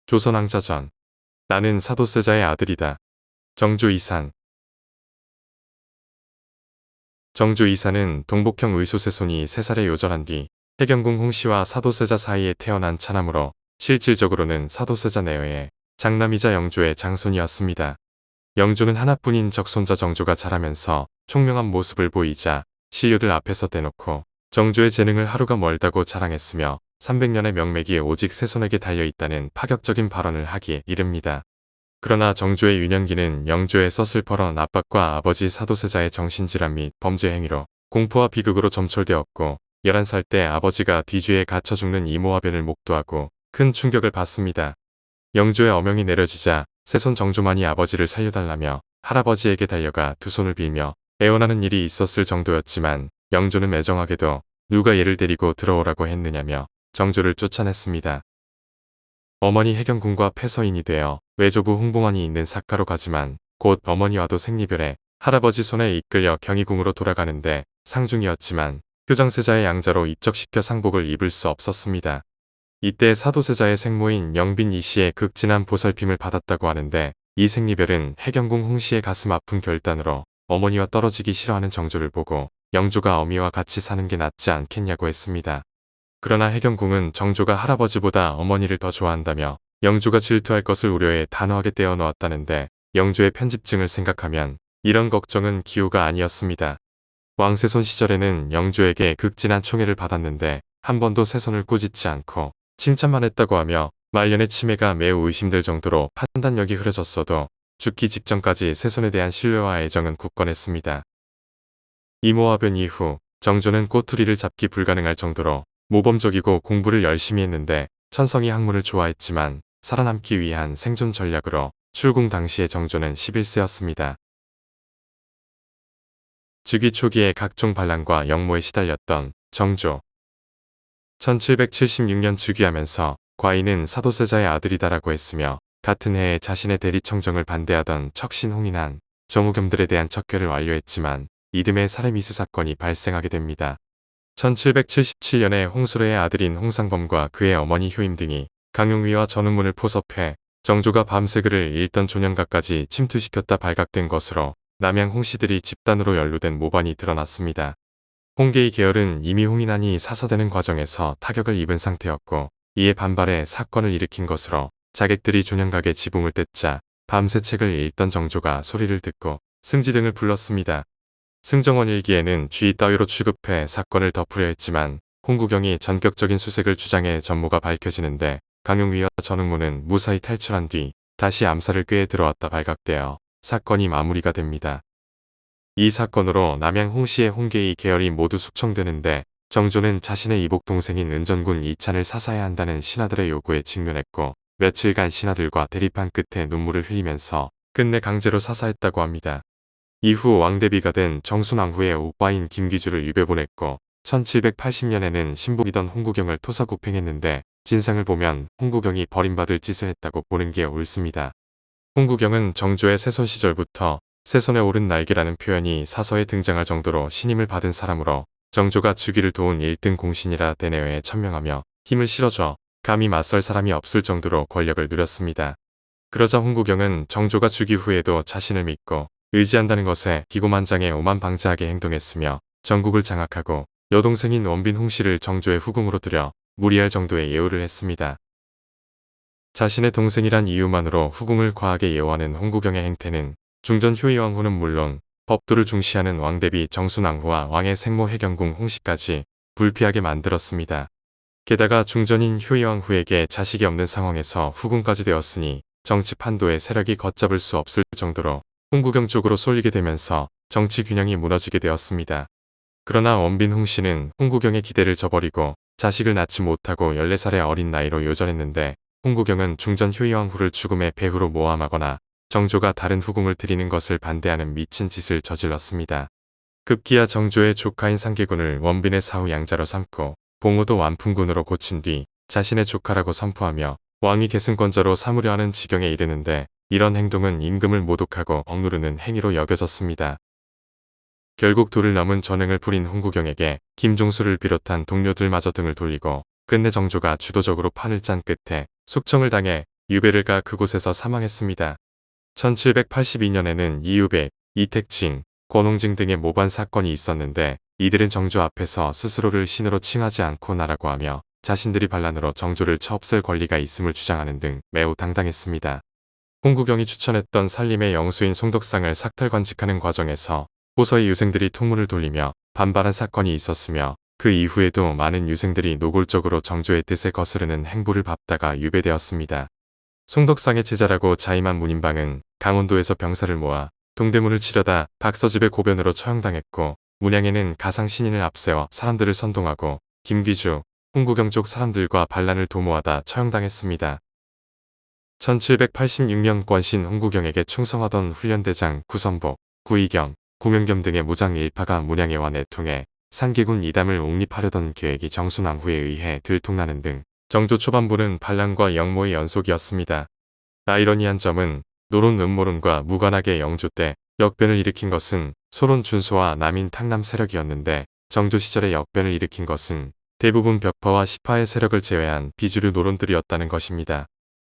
조선왕자 전. 나는 사도세자의 아들이다. 정조 이산. 정조 이산은 동복형 의소세손이 3살에 요절한 뒤 해경궁 홍씨와 사도세자 사이에 태어난 차남으로 실질적으로는 사도세자 내외의 장남이자 영조의 장손이었습니다. 영조는 하나뿐인 적손자 정조가 자라면서 총명한 모습을 보이자 신료들 앞에서 대놓고 정조의 재능을 하루가 멀다고 자랑했으며 300년의 명맥이 오직 세손에게 달려있다는 파격적인 발언을 하기에 이릅니다. 그러나 정조의 유년기는 영조의 서슬퍼런 압박과 아버지 사도세자의 정신질환 및 범죄 행위로 공포와 비극으로 점철되었고 11살 때 아버지가 뒤주에 갇혀 죽는 이모화변을 목도하고 큰 충격을 받습니다. 영조의 어명이 내려지자 세손 정조만이 아버지를 살려달라며 할아버지에게 달려가 두 손을 빌며 애원하는 일이 있었을 정도였지만 영조는 매정하게도 누가 얘를 데리고 들어오라고 했느냐며 정조를 쫓아냈습니다. 어머니 해경궁과 패서인이 되어 외조부 홍봉안이 있는 사가로 가지만 곧 어머니와도 생리별에 할아버지 손에 이끌려 경희궁으로 돌아가는데 상중이었지만 효정세자의 양자로 입적시켜 상복을 입을 수 없었습니다. 이때 사도세자의 생모인 영빈 이씨의 극진한 보살핌을 받았다고 하는데 이 생리별은 해경궁 홍씨의 가슴 아픈 결단으로 어머니와 떨어지기 싫어하는 정조를 보고 영조가 어미와 같이 사는 게 낫지 않겠냐고 했습니다. 그러나 해경궁은 정조가 할아버지보다 어머니를 더 좋아한다며 영조가 질투할 것을 우려해 단호하게 떼어놓았다는데 영조의 편집증을 생각하면 이런 걱정은 기우가 아니었습니다. 왕세손 시절에는 영조에게 극진한 총애를 받았는데 한 번도 세손을 꾸짖지 않고 칭찬만 했다고 하며 말년의 치매가 매우 의심될 정도로 판단력이 흐려졌어도 죽기 직전까지 세손에 대한 신뢰와 애정은 굳건했습니다. 이모화변 이후 정조는 꼬투리를 잡기 불가능할 정도로 모범적이고 공부를 열심히 했는데 천성이 학문을 좋아했지만 살아남기 위한 생존 전략으로 출궁 당시의 정조는 11세였습니다. 즉위 초기에 각종 반란과 역모에 시달렸던 정조. 1776년 즉위하면서 과인은 사도세자의 아들이다라고 했으며 같은 해에 자신의 대리 청정을 반대하던 척신 홍인한 정우겸들에 대한 척결을 완료했지만 이듬해 살해미수 사건이 발생하게 됩니다. 1777년에 홍수로의 아들인 홍상범과 그의 어머니 효임 등이 강용위와 전운문을 포섭해 정조가 밤새 글을 읽던 조년가까지 침투시켰다 발각된 것으로 남양 홍씨들이 집단으로 연루된 모반이 드러났습니다. 홍계의 계열은 이미 홍인환이 사사되는 과정에서 타격을 입은 상태였고 이에 반발해 사건을 일으킨 것으로 자객들이 조년각의 지붕을 뗐자 밤새 책을 읽던 정조가 소리를 듣고 승지 등을 불렀습니다. 승정원 일기에는 쥐 따위로 취급해 사건을 덮으려 했지만 홍구경이 전격적인 수색을 주장해 전모가 밝혀지는데 강용위와 전응무는 무사히 탈출한 뒤 다시 암살을 꾀해 들어왔다 발각되어 사건이 마무리가 됩니다. 이 사건으로 남양 홍씨의 홍계의 계열이 모두 숙청되는데 정조는 자신의 이복 동생인 은전군 이찬을 사사해야 한다는 신하들의 요구에 직면했고 며칠간 신하들과 대립한 끝에 눈물을 흘리면서 끝내 강제로 사사했다고 합니다. 이후 왕대비가 된 정순왕후의 오빠인 김귀주를 유배 보냈고 1780년에는 신복이던 홍구경을 토사구팽했는데 진상을 보면 홍구경이 버림받을 짓을 했다고 보는 게 옳습니다. 홍구경은 정조의 세손 시절부터 세손에 오른 날개라는 표현이 사서에 등장할 정도로 신임을 받은 사람으로 정조가 즉위를 도운 1등 공신이라 대내외에 천명하며 힘을 실어줘 감히 맞설 사람이 없을 정도로 권력을 누렸습니다. 그러자 홍구경은 정조가 즉위 후에도 자신을 믿고 의지한다는 것에 기고만장해 오만방자하게 행동했으며 전국을 장악하고 여동생인 원빈 홍씨를 정조의 후궁으로 들여 무리할 정도의 예우를 했습니다. 자신의 동생이란 이유만으로 후궁을 과하게 예우하는 홍구경의 행태는 중전 효의왕후는 물론 법도를 중시하는 왕대비 정순왕후와 왕의 생모 해경궁 홍씨까지 불피하게 만들었습니다. 게다가 중전인 효의왕후에게 자식이 없는 상황에서 후궁까지 되었으니 정치 판도의 세력이 걷잡을 수 없을 정도로 홍구경 쪽으로 쏠리게 되면서 정치 균형이 무너지게 되었습니다. 그러나 원빈 홍씨는 홍구경의 기대를 저버리고 자식을 낳지 못하고 14살의 어린 나이로 요절했는데 홍구경은 중전 효의왕후를 죽음의 배후로 모함하거나 정조가 다른 후궁을 들이는 것을 반대하는 미친 짓을 저질렀습니다. 급기야 정조의 조카인 상계군을 원빈의 사후 양자로 삼고 봉우도 완풍군으로 고친 뒤 자신의 조카라고 선포하며 왕위 계승권자로 삼으려 하는 지경에 이르는데 이런 행동은 임금을 모독하고 억누르는 행위로 여겨졌습니다. 결국 도를 넘은 전횡을 부린 홍구경에게 김종수를 비롯한 동료들마저 등을 돌리고 끝내 정조가 주도적으로 판을 짠 끝에 숙청을 당해 유배를 가 그곳에서 사망했습니다. 1782년에는 이유백, 이택진, 권홍징 등의 모반 사건이 있었는데 이들은 정조 앞에서 스스로를 신으로 칭하지 않고 나라고 하며 자신들이 반란으로 정조를 쳐없앨 권리가 있음을 주장하는 등 매우 당당했습니다. 홍구경이 추천했던 살림의 영수인 송덕상을 삭탈관직하는 과정에서 호서의 유생들이 통문을 돌리며 반발한 사건이 있었으며 그 이후에도 많은 유생들이 노골적으로 정조의 뜻에 거스르는 행보를 밟다가 유배되었습니다. 송덕상의 제자라고 자임한 문인방은 강원도에서 병사를 모아 동대문을 치려다 박서집의 고변으로 처형당했고 문양에는 가상신인을 앞세워 사람들을 선동하고 김귀주, 홍구경 쪽 사람들과 반란을 도모하다 처형당했습니다. 1786년 권신 홍구경에게 충성하던 훈련대장 구선복, 구이경, 구명겸 등의 무장 일파가 문양회와 내통해 상계군 이담을 옹립하려던 계획이 정순왕후에 의해 들통나는 등 정조 초반부는 반란과 역모의 연속이었습니다. 아이러니한 점은 노론 음모론과 무관하게 영조 때 역변을 일으킨 것은 소론 준수와 남인 탕남 세력이었는데 정조 시절에 역변을 일으킨 것은 대부분 벽파와 시파의 세력을 제외한 비주류 노론들이었다는 것입니다.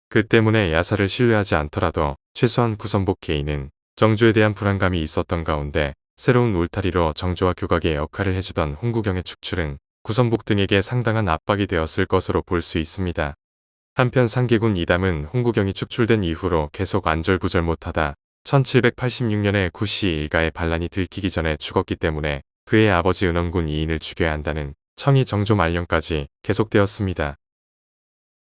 그 때문에 야사를 신뢰하지 않더라도 최소한 구선복 개인은 정조에 대한 불안감이 있었던 가운데 새로운 울타리로 정조와 교각의 역할을 해주던 홍구경의 축출은 구선복 등에게 상당한 압박이 되었을 것으로 볼 수 있습니다. 한편 상계군 이담은 홍구경이 축출된 이후로 계속 안절부절 못하다 1786년에 구씨 일가의 반란이 들키기 전에 죽었기 때문에 그의 아버지 은원군 이인을 죽여야 한다는 청이 정조 말년까지 계속되었습니다.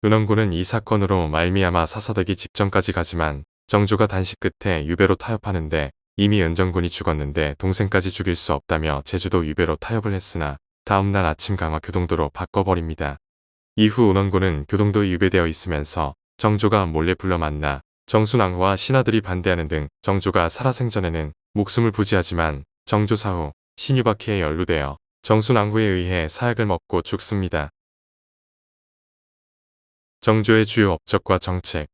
은원군은 이 사건으로 말미암아 사서되기 직전까지 가지만 정조가 단식 끝에 유배로 타협하는데 이미 은정군이 죽었는데 동생까지 죽일 수 없다며 제주도 유배로 타협을 했으나 다음날 아침 강화 교동도로 바꿔버립니다. 이후 은원군은 교동도에 유배되어 있으면서 정조가 몰래 불러 만나 정순왕후와 신하들이 반대하는 등 정조가 살아생전에는 목숨을 부지하지만 정조 사후 신유박해에 연루되어 정순왕후에 의해 사약을 먹고 죽습니다. 정조의 주요 업적과 정책.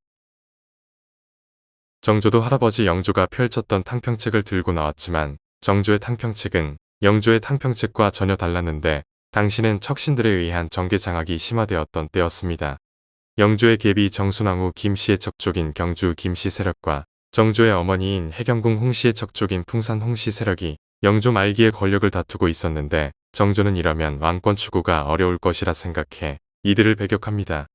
정조도 할아버지 영조가 펼쳤던 탕평책을 들고 나왔지만 정조의 탕평책은 영조의 탕평책과 전혀 달랐는데 당시는 척신들에 의한 정계 장악이 심화되었던 때였습니다. 영조의 계비 정순왕후 김씨의 척족인 경주 김씨 세력과 정조의 어머니인 해경궁 홍씨의 척족인 풍산 홍씨 세력이 영조 말기에 권력을 다투고 있었는데 정조는 이러면 왕권 추구가 어려울 것이라 생각해 이들을 배격합니다.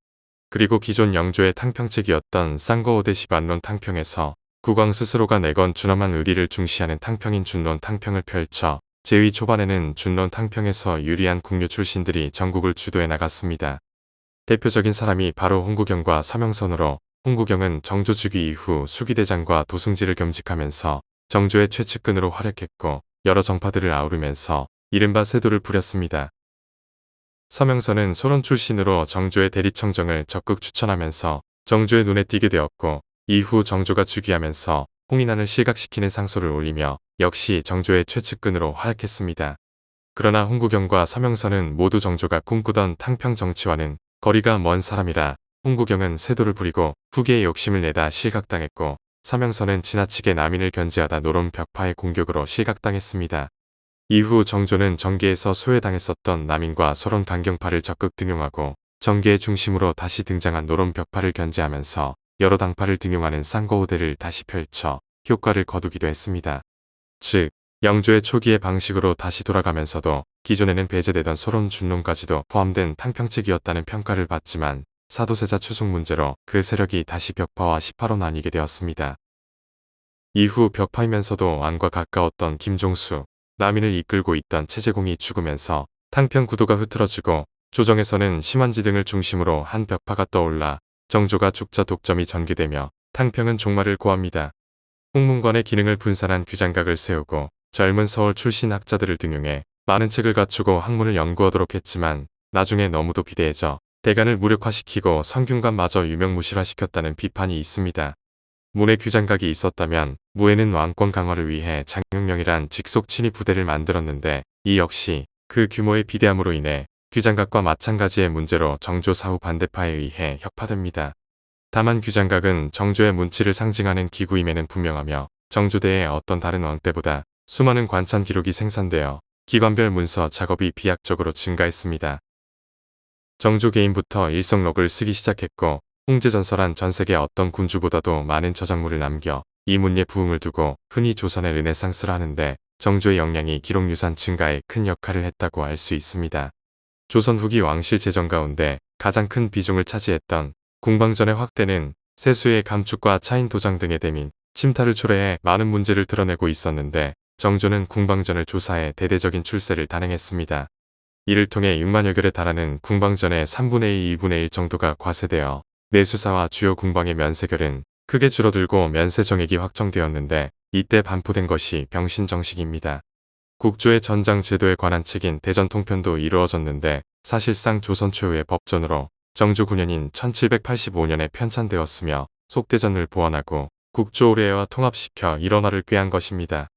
그리고 기존 영조의 탕평책이었던 쌍거오대시반론 탕평에서 국왕 스스로가 내건 준엄한 의리를 중시하는 탕평인 준론 탕평을 펼쳐 제2 초반에는 준론 탕평에서 유리한 궁류 출신들이 전국을 주도해 나갔습니다. 대표적인 사람이 바로 홍구경과 서명선으로 홍구경은 정조 즉위 이후 수기대장과 도승지를 겸직하면서 정조의 최측근으로 활약했고 여러 정파들을 아우르면서 이른바 세도를 부렸습니다. 서명선은 소론 출신으로 정조의 대리청정을 적극 추천하면서 정조의 눈에 띄게 되었고 이후 정조가 즉위하면서 홍인안을 실각시키는 상소를 올리며 역시 정조의 최측근으로 활약했습니다. 그러나 홍구경과 서명선은 모두 정조가 꿈꾸던 탕평 정치와는 거리가 먼 사람이라 홍구경은 세도를 부리고 후계의 욕심을 내다 실각당했고 서명선은 지나치게 남인을 견제하다 노론 벽파의 공격으로 실각당했습니다. 이후 정조는 정계에서 소외당했었던 남인과 소론 강경파를 적극 등용하고 정계의 중심으로 다시 등장한 노론 벽파를 견제하면서 여러 당파를 등용하는 쌍거우대를 다시 펼쳐 효과를 거두기도 했습니다. 즉, 영조의 초기의 방식으로 다시 돌아가면서도 기존에는 배제되던 소론 준론까지도 포함된 탕평책이었다는 평가를 받지만 사도세자 추속 문제로 그 세력이 다시 벽파와 시파로 나뉘게 되었습니다. 이후 벽파이면서도 왕과 가까웠던 김종수, 남인을 이끌고 있던 최재공이 죽으면서 탕평 구도가 흐트러지고 조정에서는 심한지 등을 중심으로 한 벽파가 떠올라 정조가 죽자 독점이 전개되며 탕평은 종말을 고합니다. 홍문관의 기능을 분산한 규장각을 세우고 젊은 서울 출신 학자들을 등용해 많은 책을 갖추고 학문을 연구하도록 했지만 나중에 너무도 비대해져 대간을 무력화시키고 성균관마저 유명무실화시켰다는 비판이 있습니다. 문의 규장각이 있었다면 무에는 왕권 강화를 위해 장영령이란 직속 친위 부대를 만들었는데 이 역시 그 규모의 비대함으로 인해 규장각과 마찬가지의 문제로 정조 사후 반대파에 의해 혁파됩니다. 다만 규장각은 정조의 문치를 상징하는 기구임에는 분명하며 정조대의 어떤 다른 왕 때보다 수많은 관참 기록이 생산되어 기관별 문서 작업이 비약적으로 증가했습니다. 정조 개인부터 일성록을 쓰기 시작했고 홍제전설한 전세계 어떤 군주보다도 많은 저작물을 남겨 이 문예 부흥을 두고 흔히 조선의 르네상스라 하는데 정조의 역량이 기록유산 증가에 큰 역할을 했다고 알 수 있습니다. 조선 후기 왕실 재정 가운데 가장 큰 비중을 차지했던 궁방전의 확대는 세수의 감축과 차인 도장 등의 대민, 침탈을 초래해 많은 문제를 드러내고 있었는데 정조는 궁방전을 조사해 대대적인 출세를 단행했습니다. 이를 통해 6만여 결에 달하는 궁방전의 3분의 1, 2분의 1 정도가 과세되어 내수사와 주요 궁방의 면세결은 크게 줄어들고 면세 정액이 확정되었는데 이때 반포된 것이 병신정식입니다. 국조의 전장 제도에 관한 책인 대전통편도 이루어졌는데 사실상 조선 초유의 법전으로 정조 9년인 1785년에 편찬되었으며 속대전을 보완하고 국조 올해와 통합시켜 일원화를 꾀한 것입니다.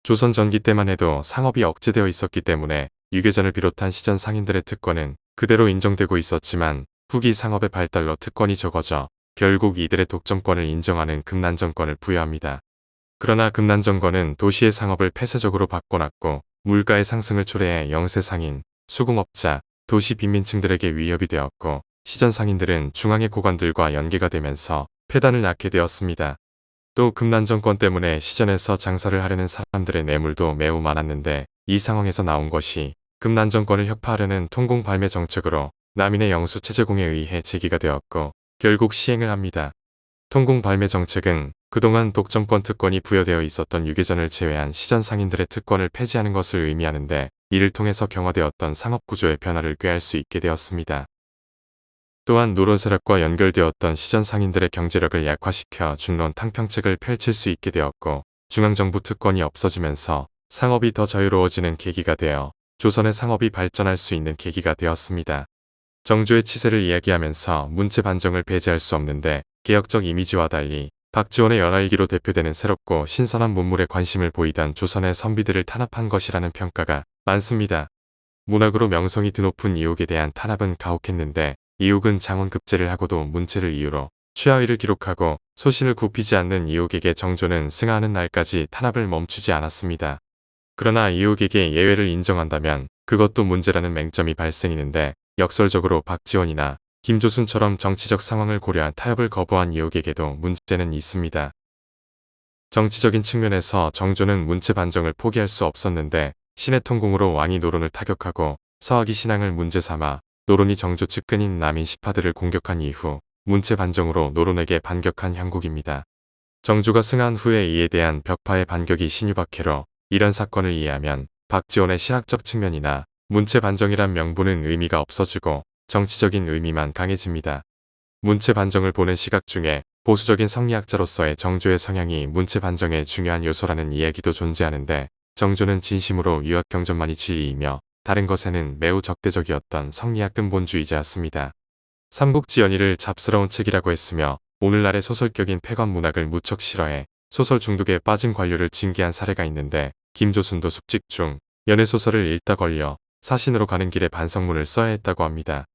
조선 전기 때만 해도 상업이 억제되어 있었기 때문에 유계전을 비롯한 시전 상인들의 특권은 그대로 인정되고 있었지만 후기 상업의 발달로 특권이 적어져 결국 이들의 독점권을 인정하는 금난정권을 부여합니다. 그러나 금난정권은 도시의 상업을 폐쇄적으로 바꿔놨고 물가의 상승을 초래해 영세상인, 수공업자, 도시 빈민층들에게 위협이 되었고 시전 상인들은 중앙의 고관들과 연계가 되면서 폐단을 낳게 되었습니다. 또 금난정권 때문에 시전에서 장사를 하려는 사람들의 매물도 매우 많았는데 이 상황에서 나온 것이 금난정권을 혁파하려는 통공발매 정책으로 남인의 영수 체제공에 의해 제기가 되었고 결국 시행을 합니다. 통공발매 정책은 그동안 독점권 특권이 부여되어 있었던 유계전을 제외한 시전 상인들의 특권을 폐지하는 것을 의미하는데 이를 통해서 경화되었던 상업구조의 변화를 꾀할 수 있게 되었습니다. 또한 노론 세력과 연결되었던 시전 상인들의 경제력을 약화시켜 중론 탕평책을 펼칠 수 있게 되었고 중앙정부 특권이 없어지면서 상업이 더 자유로워지는 계기가 되어 조선의 상업이 발전할 수 있는 계기가 되었습니다. 정조의 치세를 이야기하면서 문체 반정을 배제할 수 없는데 개혁적 이미지와 달리 박지원의 열하일기로 대표되는 새롭고 신선한 문물에 관심을 보이던 조선의 선비들을 탄압한 것이라는 평가가 많습니다. 문학으로 명성이 드높은 이옥에 대한 탄압은 가혹했는데 이옥은 장원급제를 하고도 문체를 이유로 취하위를 기록하고 소신을 굽히지 않는 이옥에게 정조는 승하하는 날까지 탄압을 멈추지 않았습니다. 그러나 이옥에게 예외를 인정한다면 그것도 문제라는 맹점이 발생이는데 역설적으로 박지원이나 김조순처럼 정치적 상황을 고려한 타협을 거부한 이옥에게도 문제는 있습니다. 정치적인 측면에서 정조는 문체 반정을 포기할 수 없었는데 신의 통공으로 왕이 노론을 타격하고 서학이 신앙을 문제 삼아 노론이 정조 측근인 남인 시파들을 공격한 이후 문체 반정으로 노론에게 반격한 형국입니다. 정조가 승한 후에 이에 대한 벽파의 반격이 신유박해로 이런 사건을 이해하면 박지원의 신학적 측면이나 문체 반정이란 명분은 의미가 없어지고 정치적인 의미만 강해집니다. 문체 반정을 보는 시각 중에 보수적인 성리학자로서의 정조의 성향이 문체 반정의 중요한 요소라는 이야기도 존재하는데 정조는 진심으로 유학경전만이 진리이며 다른 것에는 매우 적대적이었던 성리학 근본주의자였습니다. 삼국지연의를 잡스러운 책이라고 했으며 오늘날의 소설격인 폐관문학을 무척 싫어해 소설 중독에 빠진 관료를 징계한 사례가 있는데 김조순도 숙직 중 연애소설을 읽다 걸려 사신으로 가는 길에 반성문을 써야 했다고 합니다.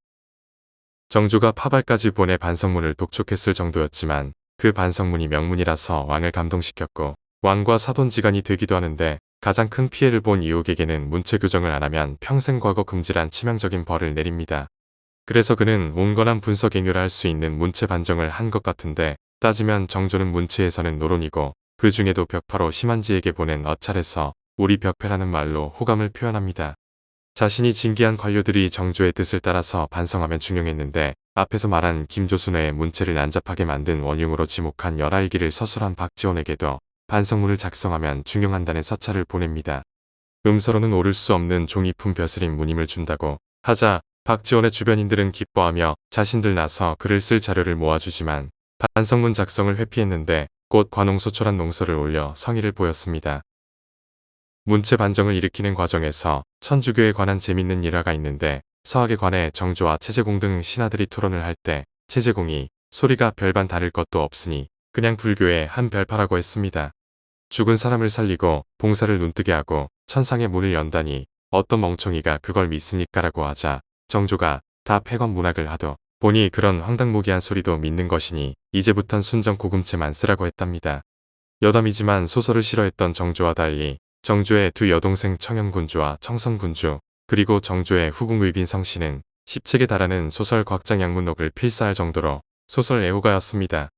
정조가 파발까지 보내 반성문을 독촉했을 정도였지만 그 반성문이 명문이라서 왕을 감동시켰고 왕과 사돈지간이 되기도 하는데 가장 큰 피해를 본 이옥에게는 문체 규정을 안 하면 평생 과거 금지란 치명적인 벌을 내립니다. 그래서 그는 온건한 분석행위를 할 수 있는 문체 반정을 한 것 같은데 따지면 정조는 문체에서는 노론이고 그 중에도 벽파로 심한지에게 보낸 어찰에서 우리 벽패라는 말로 호감을 표현합니다. 자신이 징계한 관료들이 정조의 뜻을 따라서 반성하면 중용했는데 앞에서 말한 김조순의 문체를 난잡하게 만든 원흉으로 지목한 열하일기를 서술한 박지원에게도 반성문을 작성하면 중용한다는 서찰을 보냅니다. 음서로는 오를 수 없는 종이품 벼슬인 무님을 준다고 하자 박지원의 주변인들은 기뻐하며 자신들 나서 글을 쓸 자료를 모아주지만 반성문 작성을 회피했는데 곧 관홍소초란 농서를 올려 성의를 보였습니다. 문체 반정을 일으키는 과정에서 천주교에 관한 재밌는 일화가 있는데 서학에 관해 정조와 체제공 등 신하들이 토론을 할 때 체제공이 소리가 별반 다를 것도 없으니 그냥 불교의 한 별파라고 했습니다. 죽은 사람을 살리고 봉사를 눈뜨게 하고 천상의 문을 연다니 어떤 멍청이가 그걸 믿습니까? 라고 하자 정조가 다 폐관 문학을 하도 보니 그런 황당무계한 소리도 믿는 것이니 이제부턴 순정 고금체만 쓰라고 했답니다. 여담이지만 소설을 싫어했던 정조와 달리 정조의 두 여동생 청영군주와 청선군주 그리고 정조의 후궁 의빈 성씨는 10책에 달하는 소설 곽장 양문록을 필사할 정도로 소설 애호가였습니다.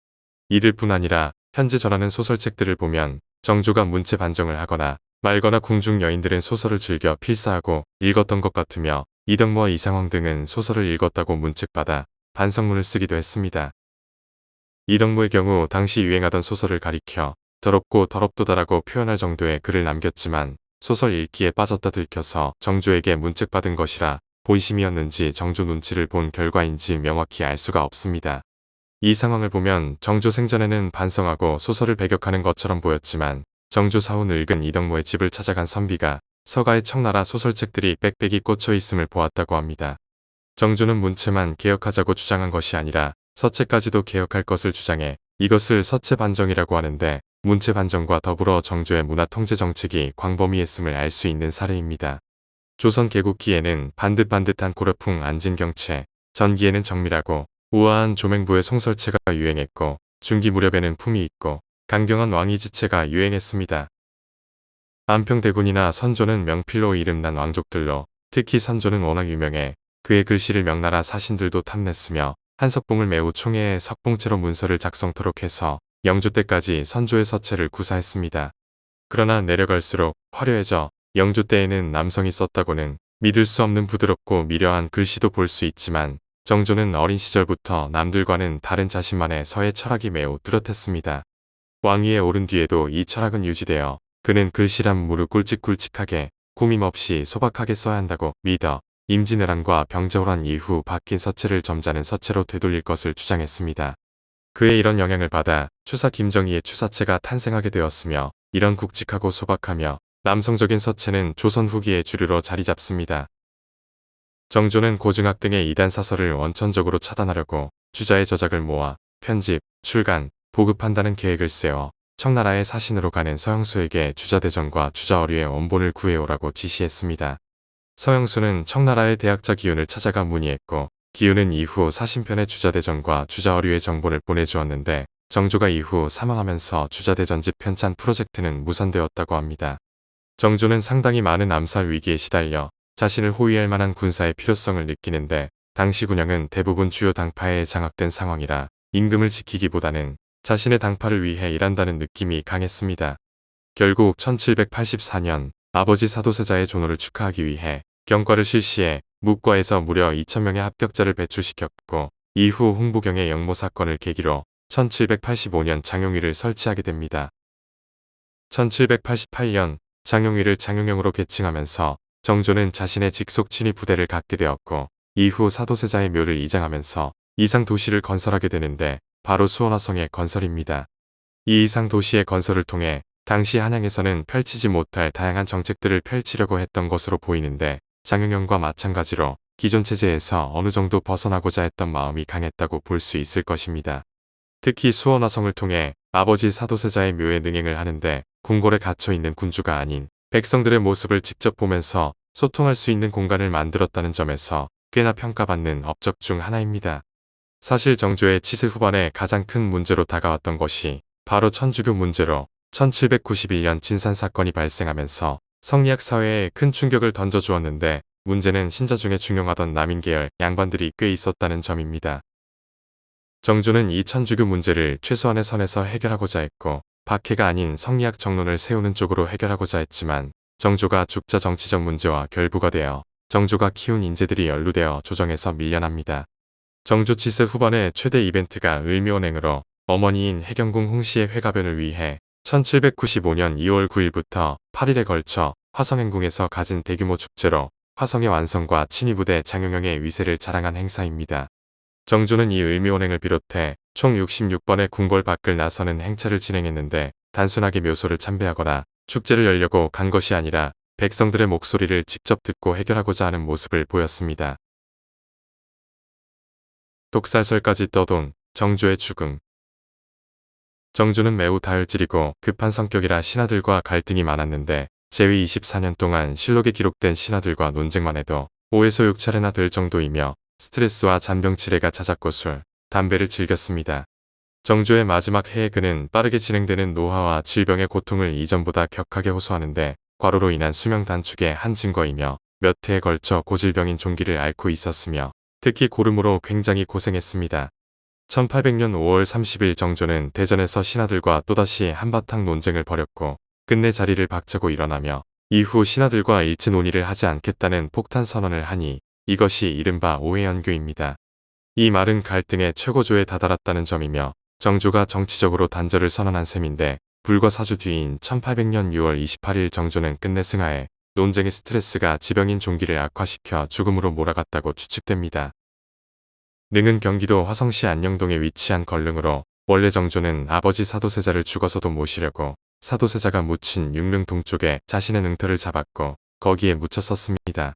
이들 뿐 아니라 현재 전하는 소설책들을 보면 정조가 문체 반정을 하거나 말거나 궁중 여인들은 소설을 즐겨 필사하고 읽었던 것 같으며 이덕모와 이상황 등은 소설을 읽었다고 문책받아 반성문을 쓰기도 했습니다. 이덕모의 경우 당시 유행하던 소설을 가리켜 더럽고 더럽도다라고 표현할 정도의 글을 남겼지만 소설 읽기에 빠졌다 들켜서 정조에게 문책받은 것이라 본심이었는지 정조 눈치를 본 결과인지 명확히 알 수가 없습니다. 이 상황을 보면 정조 생전에는 반성하고 소설을 배격하는 것처럼 보였지만 정조 사후 늙은 이덕모의 집을 찾아간 선비가 서가의 청나라 소설책들이 빽빽이 꽂혀 있음을 보았다고 합니다. 정조는 문체만 개혁하자고 주장한 것이 아니라 서체까지도 개혁할 것을 주장해 이것을 서체 반정이라고 하는데 문체 반정과 더불어 정조의 문화 통제 정책이 광범위했음을 알 수 있는 사례입니다. 조선 개국기에는 반듯반듯한 고려풍 안진경체, 전기에는 정밀하고 우아한 조맹부의 송설체가 유행했고 중기 무렵에는 품이 있고 강경한 왕이지체가 유행했습니다. 안평대군이나 선조는 명필로 이름난 왕족들로 특히 선조는 워낙 유명해 그의 글씨를 명나라 사신들도 탐냈으며 한석봉을 매우 총애해 석봉체로 문서를 작성토록 해서 영조 때까지 선조의 서체를 구사했습니다. 그러나 내려갈수록 화려해져 영조 때에는 남성이 썼다고는 믿을 수 없는 부드럽고 미려한 글씨도 볼 수 있지만 정조는 어린 시절부터 남들과는 다른 자신만의 서예 철학이 매우 뚜렷했습니다. 왕위에 오른 뒤에도 이 철학은 유지되어 그는 글씨란 무릇 굵직굵직하게 꾸밈없이 소박하게 써야 한다고 믿어 임진왜란과 병자호란 이후 바뀐 서체를 점잖은 서체로 되돌릴 것을 주장했습니다. 그의 이런 영향을 받아 추사 김정희의 추사체가 탄생하게 되었으며 이런 굵직하고 소박하며 남성적인 서체는 조선 후기에 주류로 자리 잡습니다. 정조는 고증학 등의 이단 사설을 원천적으로 차단하려고 주자의 저작을 모아 편집, 출간, 보급한다는 계획을 세워 청나라의 사신으로 가는 서영수에게 주자대전과 주자어류의 원본을 구해오라고 지시했습니다. 서영수는 청나라의 대학자 기훈을 찾아가 문의했고 기훈은 이후 사신편의 주자대전과 주자어류의 정본을 보내주었는데 정조가 이후 사망하면서 주자대전집 편찬 프로젝트는 무산되었다고 합니다. 정조는 상당히 많은 암살 위기에 시달려 자신을 호위할 만한 군사의 필요성을 느끼는데 당시 군영은 대부분 주요 당파에 장악된 상황이라 임금을 지키기보다는 자신의 당파를 위해 일한다는 느낌이 강했습니다. 결국 1784년 아버지 사도세자의 존호를 축하하기 위해 경과를 실시해 묵과에서 무려 2000명의 합격자를 배출시켰고 이후 홍보경의 영모 사건을 계기로 1785년 장용위를 설치하게 됩니다. 1788년 장용위를 장용영으로 계칭하면서 정조는 자신의 직속 친위 부대를 갖게 되었고 이후 사도세자의 묘를 이장하면서 이상 도시를 건설하게 되는데 바로 수원화성의 건설입니다. 이 이상 도시의 건설을 통해 당시 한양에서는 펼치지 못할 다양한 정책들을 펼치려고 했던 것으로 보이는데 장용영과 마찬가지로 기존 체제에서 어느 정도 벗어나고자 했던 마음이 강했다고 볼 수 있을 것입니다. 특히 수원화성을 통해 아버지 사도세자의 묘에 능행을 하는데 궁궐에 갇혀있는 군주가 아닌 백성들의 모습을 직접 보면서 소통할 수 있는 공간을 만들었다는 점에서 꽤나 평가받는 업적 중 하나입니다. 사실 정조의 치세 후반에 가장 큰 문제로 다가왔던 것이 바로 천주교 문제로 1791년 진산사건이 발생하면서 성리학 사회에 큰 충격을 던져주었는데 문제는 신자 중에 중용하던 남인계열 양반들이 꽤 있었다는 점입니다. 정조는 이 천주교 문제를 최소한의 선에서 해결하고자 했고 박해가 아닌 성리학 정론을 세우는 쪽으로 해결하고자 했지만 정조가 죽자 정치적 문제와 결부가 되어 정조가 키운 인재들이 연루되어 조정에서 밀려납니다. 정조 치세 후반의 최대 이벤트가 을묘원행으로 어머니인 해경궁 홍씨의 회가변을 위해 1795년 2월 9일부터 8일에 걸쳐 화성행궁에서 가진 대규모 축제로 화성의 완성과 친위부대 장용영의 위세를 자랑한 행사입니다. 정조는 이 을묘원행을 비롯해 총 66번의 궁궐 밖을 나서는 행차를 진행했는데 단순하게 묘소를 참배하거나 축제를 열려고 간 것이 아니라 백성들의 목소리를 직접 듣고 해결하고자 하는 모습을 보였습니다. 독살설까지 떠돈 정조의 죽음. 정조는 매우 다혈질이고 급한 성격이라 신하들과 갈등이 많았는데 제위 24년 동안 실록에 기록된 신하들과 논쟁만 해도 5에서 6차례나 될 정도이며 스트레스와 잔병치레가 잦았고 술, 담배를 즐겼습니다. 정조의 마지막 해에 그는 빠르게 진행되는 노화와 질병의 고통을 이전보다 격하게 호소하는데 과로로 인한 수명 단축의 한 증거이며 몇 해에 걸쳐 고질병인 종기를 앓고 있었으며 특히 고름으로 굉장히 고생했습니다. 1800년 5월 30일 정조는 대전에서 신하들과 또다시 한바탕 논쟁을 벌였고 끝내 자리를 박차고 일어나며 이후 신하들과 일치 논의를 하지 않겠다는 폭탄 선언을 하니 이것이 이른바 오해연교입니다. 이 말은 갈등의 최고조에 다다랐다는 점이며 정조가 정치적으로 단절을 선언한 셈인데 불과 4주 뒤인 1800년 6월 28일 정조는 끝내 승하해 논쟁의 스트레스가 지병인 종기를 악화시켜 죽음으로 몰아갔다고 추측됩니다. 능은 경기도 화성시 안녕동에 위치한 걸릉으로 원래 정조는 아버지 사도세자를 죽어서도 모시려고 사도세자가 묻힌 융릉 동쪽에 자신의 능터를 잡았고 거기에 묻혔었습니다.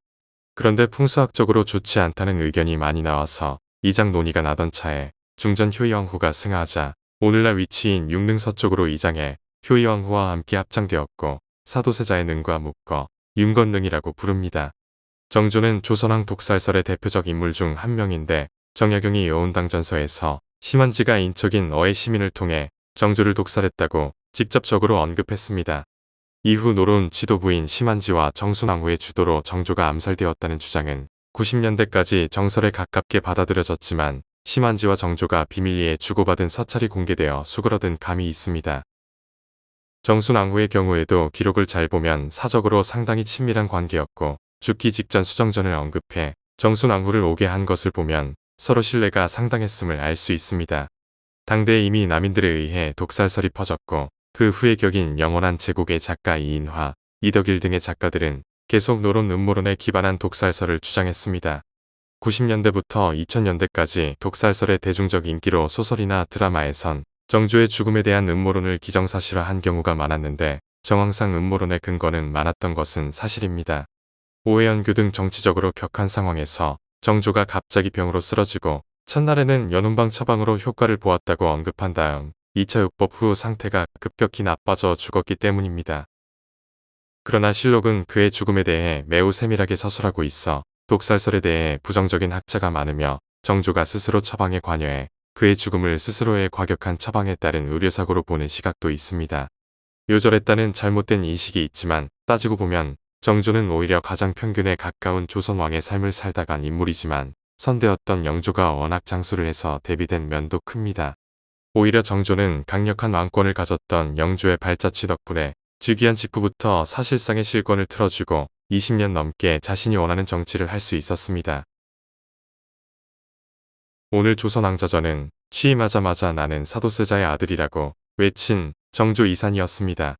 그런데 풍수학적으로 좋지 않다는 의견이 많이 나와서 이장 논의가 나던 차에 중전 효의왕후가 승하하자 오늘날 위치인 융릉 서쪽으로 이장해 효의왕후와 함께 합장되었고 사도세자의 능과 묶어 윤건능이라고 부릅니다. 정조는 조선왕 독살설의 대표적 인물 중 한 명인데 정약용이 여운당전서에서 심한지가 인척인 어의 시민을 통해 정조를 독살했다고 직접적으로 언급했습니다. 이후 노론 지도부인 심한지와 정순왕후의 주도로 정조가 암살되었다는 주장은 90년대까지 정설에 가깝게 받아들여졌지만 심한지와 정조가 비밀리에 주고받은 서찰이 공개되어 수그러든 감이 있습니다. 정순왕후의 경우에도 기록을 잘 보면 사적으로 상당히 친밀한 관계였고 죽기 직전 수정전을 언급해 정순왕후를 오게 한 것을 보면 서로 신뢰가 상당했음을 알 수 있습니다. 당대에 이미 남인들에 의해 독살설이 퍼졌고 그 후에 격인 영원한 제국의 작가 이인화, 이덕일 등의 작가들은 계속 노론 음모론에 기반한 독살설을 주장했습니다. 90년대부터 2000년대까지 독살설의 대중적 인기로 소설이나 드라마에선 정조의 죽음에 대한 음모론을 기정사실화한 경우가 많았는데 정황상 음모론의 근거는 많았던 것은 사실입니다. 오해연교 등 정치적으로 격한 상황에서 정조가 갑자기 병으로 쓰러지고 첫날에는 연운방 처방으로 효과를 보았다고 언급한 다음 2차 요법 후 상태가 급격히 나빠져 죽었기 때문입니다. 그러나 실록은 그의 죽음에 대해 매우 세밀하게 서술하고 있어 독살설에 대해 부정적인 학자가 많으며 정조가 스스로 처방에 관여해 그의 죽음을 스스로의 과격한 처방에 따른 의료사고로 보는 시각도 있습니다. 요절했다는 잘못된 인식이 있지만 따지고 보면 정조는 오히려 가장 평균에 가까운 조선왕의 삶을 살다 간 인물이지만 선대였던 영조가 워낙 장수를 해서 대비된 면도 큽니다. 오히려 정조는 강력한 왕권을 가졌던 영조의 발자취 덕분에 즉위한 직후부터 사실상의 실권을 틀어주고 20년 넘게 자신이 원하는 정치를 할 수 있었습니다. 오늘 조선왕자전은 취임하자마자 나는 사도세자의 아들이라고 외친 정조 이산이었습니다.